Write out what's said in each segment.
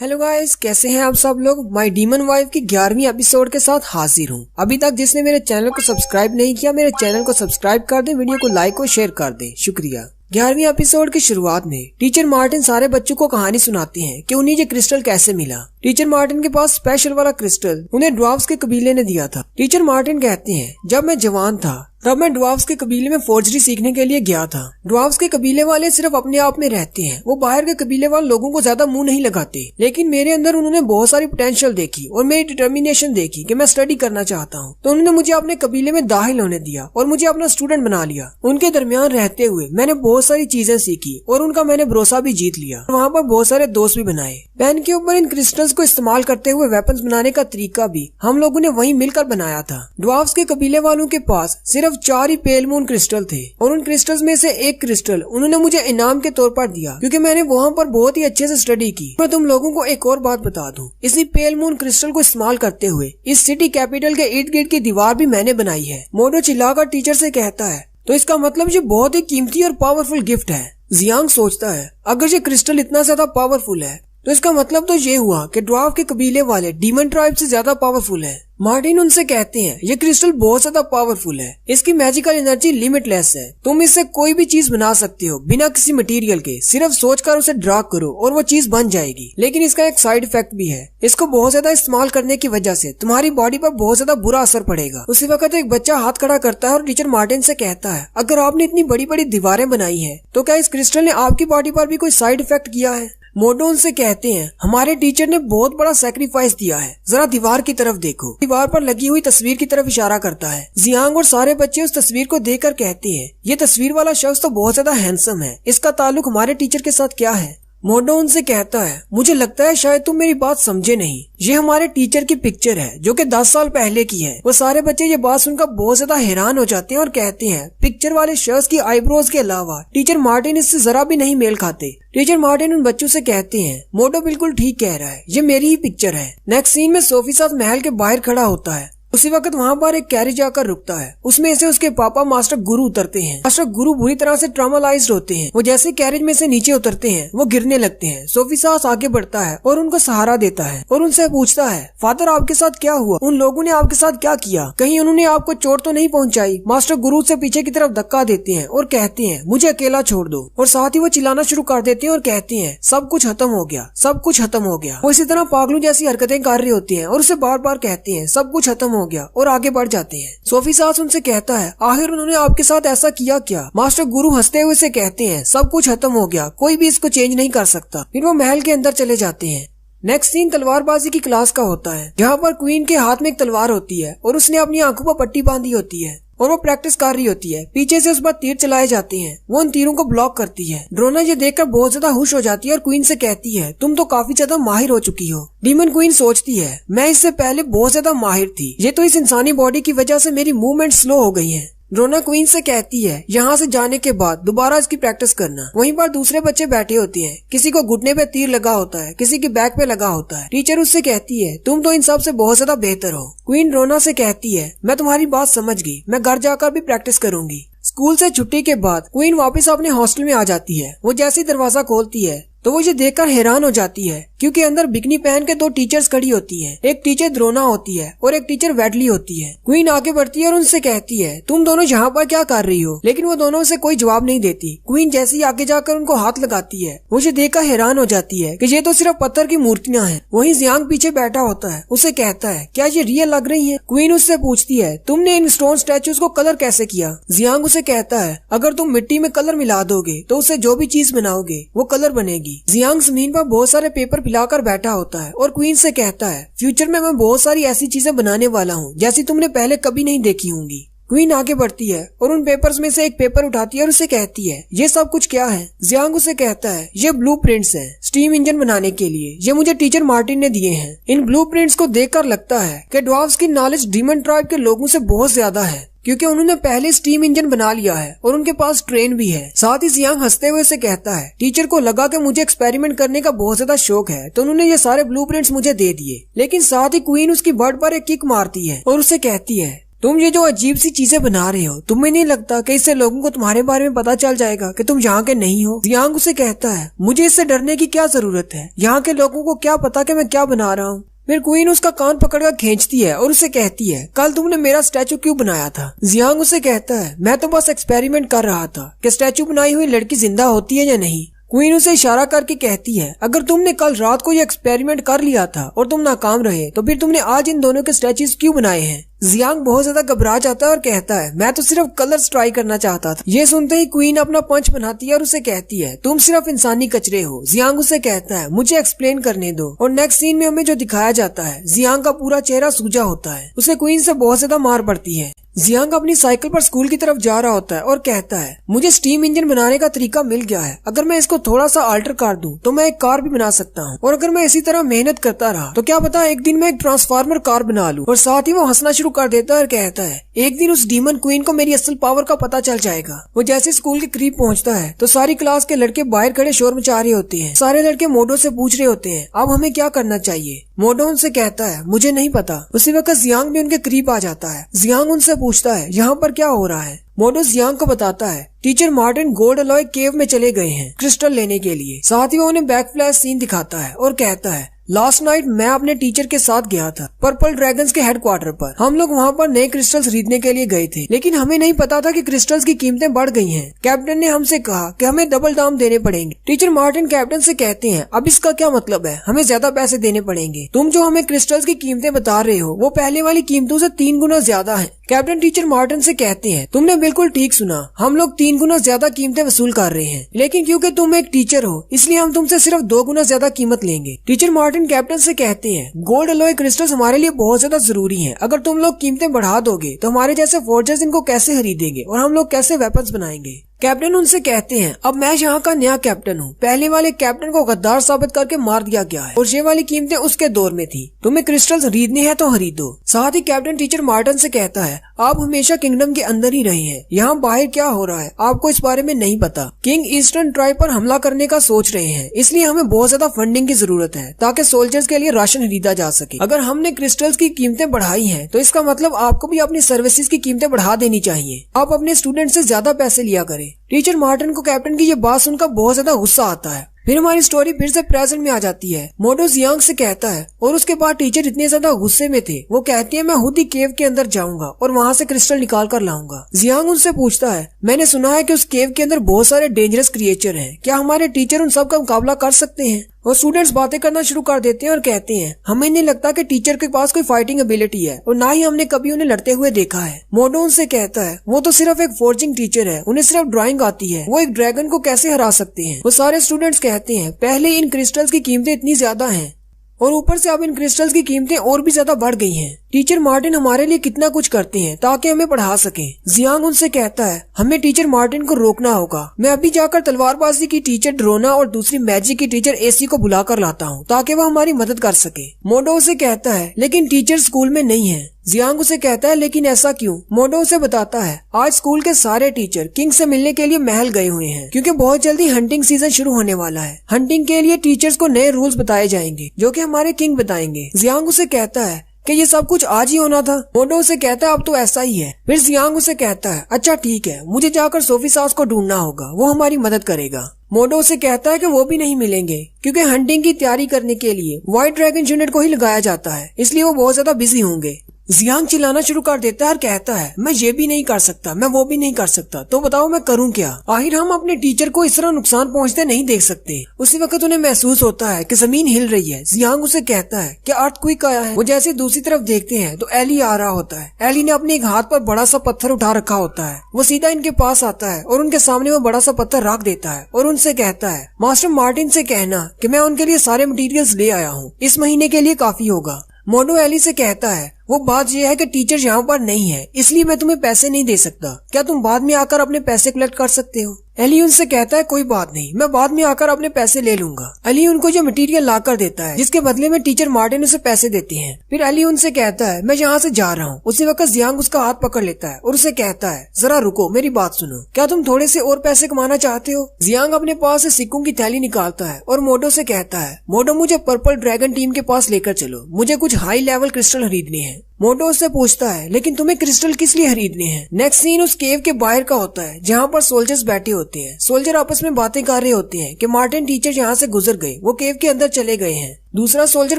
Hello guys, कैसे हैं आप सब लोग। माय डीमन वाइफ की 11वीं एपिसोड के साथ हाजिर हूँ। अभी तक जिसने मेरे चैनल को सब्सक्राइब नहीं किया, मेरे चैनल को सब्सक्राइब कर दे, वीडियो को लाइक और शेयर कर दे, शुक्रिया। 11वीं एपिसोड की शुरुआत में टीचर मार्टिन सारे बच्चों को कहानी सुनाते हैं कि उन्हें ये क्रिस्टल कैसे मिला। टीचर मार्टिन के पास स्पेशल वाला क्रिस्टल उन्हें ड्वार्फ्स के कबीले ने दिया था। टीचर मार्टिन कहते हैं, जब मैं जवान था तब मैं ड्वार्फ्स के कबीले में फोर्जरी सीखने के लिए गया था। ड्वार्फ्स के कबीले वाले सिर्फ अपने आप में रहते हैं, वो बाहर के कबीले वाले लोगों को ज्यादा मुंह नहीं लगाते। लेकिन मेरे अंदर उन्होंने बहुत सारी पोटेंशियल देखी और मेरी डिटर्मिनेशन देखी कि मैं स्टडी करना चाहता हूँ, तो उन्होंने मुझे अपने कबीले में दाखिल होने दिया और मुझे अपना स्टूडेंट बना लिया। उनके दरमियान रहते हुए मैंने बहुत सारी चीजें सीखी और उनका मैंने भरोसा भी जीत लिया। वहाँ पर बहुत सारे दोस्त भी बनाए। पेन के ऊपर इन क्रिस्टल्स को इस्तेमाल करते हुए वेपन्स बनाने का तरीका भी हम लोगों ने वहीं मिलकर बनाया था। ड्वार्फ्स के कबीले वालों के पास सिर्फ 4 ही पेल मून क्रिस्टल थे और उन क्रिस्टल्स में से एक क्रिस्टल उन्होंने मुझे इनाम के तौर पर दिया क्योंकि मैंने वहाँ पर बहुत ही अच्छे से स्टडी की। मैं तुम लोगों को एक और बात बता दूं, इसी पेल मून क्रिस्टल को इस्तेमाल करते हुए इस सिटी कैपिटल के इर्द गिर्द की दीवार भी मैंने बनाई है। मोडो चिल्लाकर टीचर से कहता है, तो इसका मतलब ये बहुत ही कीमती और पावरफुल गिफ्ट है। जियांग सोचता है, अगर ये क्रिस्टल इतना ज्यादा पावरफुल है तो इसका मतलब तो ये हुआ कि ड्वार्फ के कबीले वाले डीमन ट्राइब से ज्यादा पावरफुल है। मार्टिन उनसे कहते हैं, ये क्रिस्टल बहुत ज्यादा पावरफुल है, इसकी मैजिकल एनर्जी लिमिटलेस है। तुम इससे कोई भी चीज बना सकते हो बिना किसी मटेरियल के, सिर्फ सोचकर उसे ड्रा करो और वो चीज बन जाएगी। लेकिन इसका एक साइड इफेक्ट भी है, इसको बहुत ज्यादा इस्तेमाल करने की वजह से तुम्हारी बॉडी पर बहुत ज्यादा बुरा असर पड़ेगा। उसी वक्त एक बच्चा हाथ खड़ा करता है और टीचर मार्टिन से कहता है, अगर आपने इतनी बड़ी बड़ी दीवारें बनाई है तो क्या इस क्रिस्टल ने आपकी बॉडी पर भी कोई साइड इफेक्ट किया है। मोडो उनसे कहते हैं, हमारे टीचर ने बहुत बड़ा सैक्रिफाइस दिया है, जरा दीवार की तरफ देखो। दीवार पर लगी हुई तस्वीर की तरफ इशारा करता है। जियांग और सारे बच्चे उस तस्वीर को देखकर कहते हैं, ये तस्वीर वाला शख्स तो बहुत ज्यादा हैंडसम है, इसका ताल्लुक हमारे टीचर के साथ क्या है। मोडो उनसे कहता है, मुझे लगता है शायद तुम मेरी बात समझे नहीं, ये हमारे टीचर की पिक्चर है जो कि 10 साल पहले की है। वो सारे बच्चे ये बात सुनकर बहुत ज्यादा हैरान हो जाते हैं और कहते हैं, पिक्चर वाले शख्स की आईब्रोज के अलावा टीचर मार्टिन इससे जरा भी नहीं मेल खाते। टीचर मार्टिन उन बच्चों से कहते हैं, मोडो बिल्कुल ठीक कह रहा है, ये मेरी ही पिक्चर है। नेक्स्ट सीन में सोफी साथ महल के बाहर खड़ा होता है। उसी वक्त वहाँ पर एक कैरेज आकर रुकता है, उसमें से उसके पापा मास्टर गुरु उतरते हैं। मास्टर गुरु बुरी तरह से ट्रॉमालाइज्ड होते हैं। वो जैसे कैरेज में से नीचे उतरते हैं वो गिरने लगते हैं। सोफी सास आगे बढ़ता है और उनको सहारा देता है और उनसे पूछता है, फादर आपके साथ क्या हुआ, उन लोगों ने आपके साथ क्या किया, कहीं उन्होंने आपको चोट तो नहीं पहुँचाई। मास्टर गुरु से पीछे की तरफ धक्का देते हैं और कहते हैं, मुझे अकेला छोड़ दो। और साथ ही वो चिल्लाना शुरू कर देते हैं और कहते हैं, सब कुछ खत्म हो गया, सब कुछ खत्म हो गया। वो इसी तरह पागलों जैसी हरकतें कर रही होती हैं और उसे बार बार कहते हैं, सब कुछ खत्म हो गया, और आगे बढ़ जाते हैं। सोफी सास उनसे कहता है, आखिर उन्होंने आपके साथ ऐसा किया क्या। मास्टर गुरु हंसते हुए से कहते हैं, सब कुछ खत्म हो गया, कोई भी इसको चेंज नहीं कर सकता। फिर वो महल के अंदर चले जाते हैं। नेक्स्ट सीन तलवारबाजी की क्लास का होता है, जहाँ पर क्वीन के हाथ में एक तलवार होती है और उसने अपनी आंखों पर पट्टी बांधी होती है और वो प्रैक्टिस कर रही होती है। पीछे से उस पर तीर चलाए जाते हैं, वो उन तीरों को ब्लॉक करती है। ड्रोना ये देखकर बहुत ज्यादा खुश हो जाती है और क्वीन से कहती है, तुम तो काफी ज्यादा माहिर हो चुकी हो। डीमन क्वीन सोचती है, मैं इससे पहले बहुत ज्यादा माहिर थी, ये तो इस इंसानी बॉडी की वजह से मेरी मूवमेंट स्लो हो गई है। ड्रोना क्वीन से कहती है, यहाँ से जाने के बाद दोबारा इसकी प्रैक्टिस करना। वहीं पर दूसरे बच्चे बैठे होते हैं, किसी को घुटने पे तीर लगा होता है, किसी की बैक पे लगा होता है। टीचर उससे कहती है, तुम तो इन सब से बहुत ज्यादा बेहतर हो। क्वीन ड्रोना से कहती है, मैं तुम्हारी बात समझ गई, मैं घर जाकर भी प्रैक्टिस करूंगी। स्कूल से छुट्टी के बाद क्वीन वापस अपने हॉस्टल में आ जाती है। वो जैसे ही दरवाजा खोलती है तो वो ये देखकर हैरान हो जाती है क्योंकि अंदर बिकनी पहन के 2 टीचर्स खड़ी होती हैं। एक टीचर द्रोना होती है और एक टीचर वेडली होती है। क्वीन आगे बढ़ती है और उनसे कहती है, तुम दोनों यहाँ पर क्या कर रही हो। लेकिन वो दोनों से कोई जवाब नहीं देती। क्वीन जैसे ही आगे जाकर उनको हाथ लगाती है, वो ये देखकर हैरान हो जाती है कि ये तो सिर्फ पत्थर की मूर्तियाँ हैं। वहीं जियांग पीछे बैठा होता है, उसे कहता है, क्या ये रियल लग रही है। क्वीन उससे पूछती है, तुमने इन स्टोन स्टैचूज को कलर कैसे किया। जियांग उसे कहता है, अगर तुम मिट्टी में कलर मिला दोगे तो उससे जो भी चीज बनाओगे वो कलर बनेगी। जियांग जमीन पर बहुत सारे पेपर पिलाकर बैठा होता है और क्वीन से कहता है, फ्यूचर में मैं बहुत सारी ऐसी चीजें बनाने वाला हूँ जैसी तुमने पहले कभी नहीं देखी होंगी। क्वीन आगे बढ़ती है और उन पेपर्स में से एक पेपर उठाती है और उसे कहती है, ये सब कुछ क्या है। जियांग उसे कहता है, ये ब्लूप्रिंट्स हैं स्टीम इंजन बनाने के लिए, ये मुझे टीचर मार्टिन ने दिए हैं। इन ब्लूप्रिंट्स को देखकर लगता है कि ड्वार्फ्स की नॉलेज डीमन ट्राइब के लोगों से बहुत ज्यादा है क्योंकि उन्होंने पहले स्टीम इंजन बना लिया है और उनके पास ट्रेन भी है। साथ ही जियांग हंसते हुए से कहता है, टीचर को लगा कि मुझे एक्सपेरिमेंट करने का बहुत ज्यादा शौक है तो उन्होंने ये सारे ब्लूप्रिंट्स मुझे दे दिए। लेकिन साथ ही क्वीन उसकी बर्ड पर एक किक मारती है और उसे कहती है, तुम ये जो अजीब सी चीजें बना रहे हो, तुम्हें नहीं लगता कि इससे लोगों को तुम्हारे बारे में पता चल जाएगा कि तुम यहाँ के नहीं हो? जियांग उसे कहता है, मुझे इससे डरने की क्या जरूरत है, यहाँ के लोगों को क्या पता कि मैं क्या बना रहा हूँ। फिर क्वीन उसका कान पकड़कर खींचती है और उसे कहती है, कल तुमने मेरा स्टैचू क्यों बनाया था? जियांग उसे कहता है, मैं तो बस एक्सपेरिमेंट कर रहा था कि स्टैचू बनाई हुई लड़की जिंदा होती है या नहीं। क्वीन उसे इशारा करके कहती है, अगर तुमने कल रात को ये एक्सपेरिमेंट कर लिया था और तुम नाकाम रहे तो फिर तुमने आज इन दोनों के स्टैचूज क्यों बनाए हैं? जियांग बहुत ज्यादा घबरा जाता है और कहता है, मैं तो सिर्फ कलर्स ट्राई करना चाहता था। ये सुनते ही क्वीन अपना पंच बनाती है और उसे कहती है, तुम सिर्फ इंसानी कचरे हो। जियांग उसे कहता है, मुझे एक्सप्लेन करने दो। और नेक्स्ट सीन में हमें जो दिखाया जाता है, जियांग का पूरा चेहरा सूजा होता है। उसे क्वीन से बहुत ज्यादा मार पड़ती है। जियांग अपनी साइकिल पर स्कूल की तरफ जा रहा होता है और कहता है, मुझे स्टीम इंजन बनाने का तरीका मिल गया है। अगर मैं इसको थोड़ा सा अल्टर कर दूं तो मैं एक कार भी बना सकता हूँ, और अगर मैं इसी तरह मेहनत करता रहा तो क्या पता एक दिन मैं एक ट्रांसफार्मर कार बना लूं। और साथ ही वो हंसना शुरू कर देता है और कहता है, एक दिन उस डीमन क्वीन को मेरी असल पावर का पता चल जाएगा। वो जैसे स्कूल के करीब पहुंचता है तो सारी क्लास के लड़के बाहर खड़े शोर मचा रहे होते हैं। सारे लड़के मोडो से पूछ रहे होते हैं, अब हमें क्या करना चाहिए? मोडो उनसे कहता है, मुझे नहीं पता। उसी वक्त जियांग भी उनके करीब आ जाता है। जियांग उनसे पूछता है, यहाँ पर क्या हो रहा है? मोडो जियांग को बताता है, टीचर मार्टिन गोल्ड अलॉय केव में चले गए हैं क्रिस्टल लेने के लिए। साथ ही वो उन्हें बैक फ्लैश सीन दिखाता है और कहता है, लास्ट नाइट मैं अपने टीचर के साथ गया था पर्पल ड्रैगन्स के हेडक्वार्टर पर। हम लोग वहाँ पर नए क्रिस्टल्स खरीदने के लिए गए थे, लेकिन हमें नहीं पता था कि क्रिस्टल्स की कीमतें बढ़ गई हैं। कैप्टन ने हमसे कहा कि हमें डबल दाम देने पड़ेंगे। टीचर मार्टिन कैप्टन से कहते हैं, अब इसका क्या मतलब है? हमें ज्यादा पैसे देने पड़ेंगे। तुम जो हमें क्रिस्टल्स की कीमतें बता रहे हो वो पहले वाली कीमतों से 3 गुना ज्यादा है। कैप्टन टीचर मार्टिन से कहते हैं, तुमने बिल्कुल ठीक सुना, हम लोग 3 गुना ज्यादा कीमतें वसूल कर रहे हैं, लेकिन क्योंकि तुम एक टीचर हो इसलिए हम तुमसे सिर्फ 2 गुना ज्यादा कीमत लेंगे। टीचर मार्टिन कैप्टन से कहते हैं, गोल्ड अलॉय क्रिस्टल्स हमारे लिए बहुत ज्यादा जरूरी हैं। अगर तुम लोग कीमतें बढ़ा दोगे तो हमारे जैसे फोर्जर्स इनको कैसे खरीदेंगे और हम लोग कैसे वेपन्स बनाएंगे? कैप्टन उनसे कहते हैं, अब मैं यहाँ का नया कैप्टन हूँ। पहले वाले कैप्टन को गद्दार साबित करके मार दिया गया है और ये वाली कीमतें उसके दौर में थी। तुम्हें क्रिस्टल्स खरीदने हैं तो खरीदो। साथ ही कैप्टन टीचर मार्टिन से कहता है, आप हमेशा किंगडम के अंदर ही रहे हैं, यहाँ बाहर क्या हो रहा है आपको इस बारे में नहीं पता। किंग ईस्टर्न ट्राइब पर हमला करने का सोच रहे हैं, इसलिए हमें बहुत ज्यादा फंडिंग की जरूरत है ताकि सोल्जर्स के लिए राशन खरीदा जा सके। अगर हमने क्रिस्टल्स की कीमतें बढ़ाई हैं तो इसका मतलब आपको भी अपनी सर्विसेज की कीमतें बढ़ा देनी चाहिए। आप अपने स्टूडेंट से ज्यादा पैसे लिया करें। टीचर मार्टिन को कैप्टन की ये बात सुनकर बहुत ज्यादा गुस्सा आता है। फिर हमारी स्टोरी फिर से प्रेजेंट में आ जाती है। मोडो जियांग से कहता है, और उसके बाद टीचर इतने ज्यादा गुस्से में थे वो कहती है, मैं खुद ही केव के अंदर जाऊंगा और वहाँ से क्रिस्टल निकाल कर लाऊंगा। जियांग उनसे पूछता है, मैंने सुना है कि उस केव के अंदर बहुत सारे डेंजरस क्रिएचर हैं, क्या हमारे टीचर उन सब का मुकाबला कर सकते हैं? और स्टूडेंट्स बातें करना शुरू कर देते हैं और कहते हैं, हमें नहीं लगता कि टीचर के पास कोई फाइटिंग एबिलिटी है और ना ही हमने कभी उन्हें लड़ते हुए देखा है। मोडो उनसे कहता है, वो तो सिर्फ एक फोर्जिंग टीचर है, उन्हें सिर्फ ड्राइंग आती है, वो एक ड्रैगन को कैसे हरा सकते हैं? वो सारे स्टूडेंट्स कहते हैं, पहले इन क्रिस्टल्स की कीमतें इतनी ज्यादा हैं और ऊपर से अब इन क्रिस्टल्स की कीमतें और भी ज्यादा बढ़ गई हैं। टीचर मार्टिन हमारे लिए कितना कुछ करते हैं ताकि हमें पढ़ा सके। जियांग उनसे कहता है, हमें टीचर मार्टिन को रोकना होगा। मैं अभी जाकर तलवारबाजी की टीचर ड्रोना और दूसरी मैजिक की टीचर एसी को बुलाकर लाता हूँ ताकि वह हमारी मदद कर सके। मोडो उसे कहता है, लेकिन टीचर स्कूल में नहीं है। जियांग उसे कहता है, लेकिन ऐसा क्यों? मोडो उसे बताता है, आज स्कूल के सारे टीचर किंग से मिलने के लिए महल गए हुए हैं क्योंकि बहुत जल्दी हंटिंग सीजन शुरू होने वाला है। हंटिंग के लिए टीचर्स को नए रूल्स बताए जाएंगे जो कि हमारे किंग बताएंगे। जियांग उसे कहता है कि ये सब कुछ आज ही होना था। मोडो उसे कहता है, अब तो ऐसा ही है। फिर जियांग उसे कहता है, अच्छा ठीक है, मुझे जाकर सोफी सास को ढूंढना होगा, वो हमारी मदद करेगा। मोडो उसे कहता है कि वो भी नहीं मिलेंगे क्योंकि हंटिंग की तैयारी करने के लिए व्हाइट ड्रैगन यूनिट को ही लगाया जाता है, इसलिए वो बहुत ज्यादा बिजी होंगे। जियांग चिल्लाना शुरू कर देता है और कहता है, मैं ये भी नहीं कर सकता, मैं वो भी नहीं कर सकता, तो बताओ मैं करूं क्या? आखिर हम अपने टीचर को इस तरह नुकसान पहुंचते नहीं देख सकते। उसी वक्त उन्हें महसूस होता है कि जमीन हिल रही है। जियांग उसे कहता है, क्या अर्थक्वेक आया है? वो जैसे दूसरी तरफ देखते हैं तो एली आ रहा होता है। एली ने अपने एक हाथ पर बड़ा सा पत्थर उठा रखा होता है। वो सीधा इनके पास आता है और उनके सामने वो बड़ा सा पत्थर रख देता है और उनसे कहता है, मास्टर मार्टिन से कहना कि मैं उनके लिए सारे मटेरियल्स ले आया हूँ, इस महीने के लिए काफी होगा। मोडो एली से कहता है, वो बात यह है कि टीचर यहाँ पर नहीं है, इसलिए मैं तुम्हें पैसे नहीं दे सकता। क्या तुम बाद में आकर अपने पैसे कलेक्ट कर सकते हो? एली उनसे कहता है, कोई बात नहीं, मैं बाद में आकर अपने पैसे ले लूंगा। एली उनको जो मटेरियल ला कर देता है जिसके बदले में टीचर मार्टिन उसे पैसे देते हैं। फिर एली उनसे कहता है, मैं यहाँ से जा रहा हूँ। उसी वक्त जियांग उसका हाथ पकड़ लेता है और उसे कहता है, जरा रुको, मेरी बात सुनो, क्या तुम थोड़े से और पैसे कमाना चाहते हो? जियांग अपने पास से सिक्कों की थैली निकालता है और मोडो से कहता है, मोडो मुझे पर्पल ड्रैगन टीम के पास लेकर चलो, मुझे कुछ हाई लेवल क्रिस्टल खरीदने हैं। मोटो उससे पूछता है, लेकिन तुम्हें क्रिस्टल किस लिए खरीदने हैं। नेक्स्ट सीन उस केव के बाहर का होता है जहाँ पर सोल्जर्स बैठे होते हैं। सोल्जर आपस में बातें कर रहे होते हैं कि मार्टिन टीचर यहाँ से गुजर गए, वो केव के अंदर चले गए हैं। दूसरा सोल्जर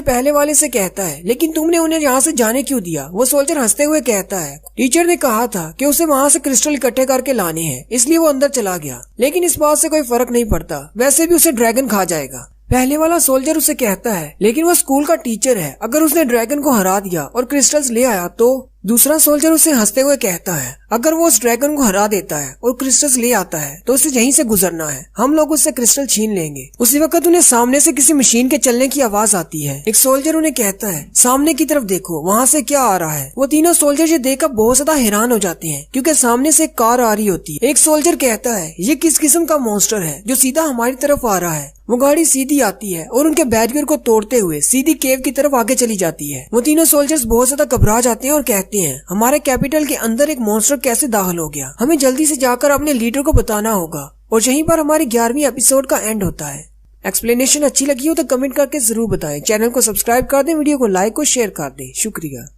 पहले वाले से कहता है, लेकिन तुमने उन्हें यहाँ से जाने क्यों दिया। वो सोल्जर हंसते हुए कहता है, टीचर ने कहा था कि उसे वहाँ से क्रिस्टल इकट्ठे करके लाने हैं, इसलिए वो अंदर चला गया। लेकिन इस बात से कोई फर्क नहीं पड़ता, वैसे भी उसे ड्रैगन खा जाएगा। पहले वाला सोल्जर उसे कहता है, लेकिन वो स्कूल का टीचर है, अगर उसने ड्रैगन को हरा दिया और क्रिस्टल्स ले आया तो। दूसरा सोल्जर उसे हंसते हुए कहता है, अगर वो उस ड्रैगन को हरा देता है और क्रिस्टल्स ले आता है तो उसे यहीं से गुजरना है, हम लोग उससे क्रिस्टल छीन लेंगे। उसी वक्त उन्हें सामने से किसी मशीन के चलने की आवाज आती है। एक सोल्जर उन्हें कहता है, सामने की तरफ देखो, वहाँ से क्या आ रहा है। वो तीनों सोल्जर ये देखकर बहुत ज्यादा हैरान हो जाते हैं क्योंकि सामने से एक कार आ रही होती है। एक सोल्जर कहता है, ये किस किस्म का मॉन्स्टर है जो सीधा हमारी तरफ आ रहा है। वो गाड़ी सीधी आती है और उनके बैरियर को तोड़ते हुए सीधी केव की तरफ आगे चली जाती है। वो तीनों सोल्जर्स बहुत ज्यादा घबरा जाते हैं और कहते हैं, हमारे कैपिटल के अंदर एक मॉन्स्टर कैसे दाखिल हो गया, हमें जल्दी से जाकर अपने लीडर को बताना होगा। और यहीं पर हमारी 11वीं एपिसोड का एंड होता है। एक्सप्लेनेशन अच्छी लगी हो तो कमेंट करके जरूर बताएं। चैनल को सब्सक्राइब कर दें, वीडियो को लाइक और शेयर कर दें। शुक्रिया।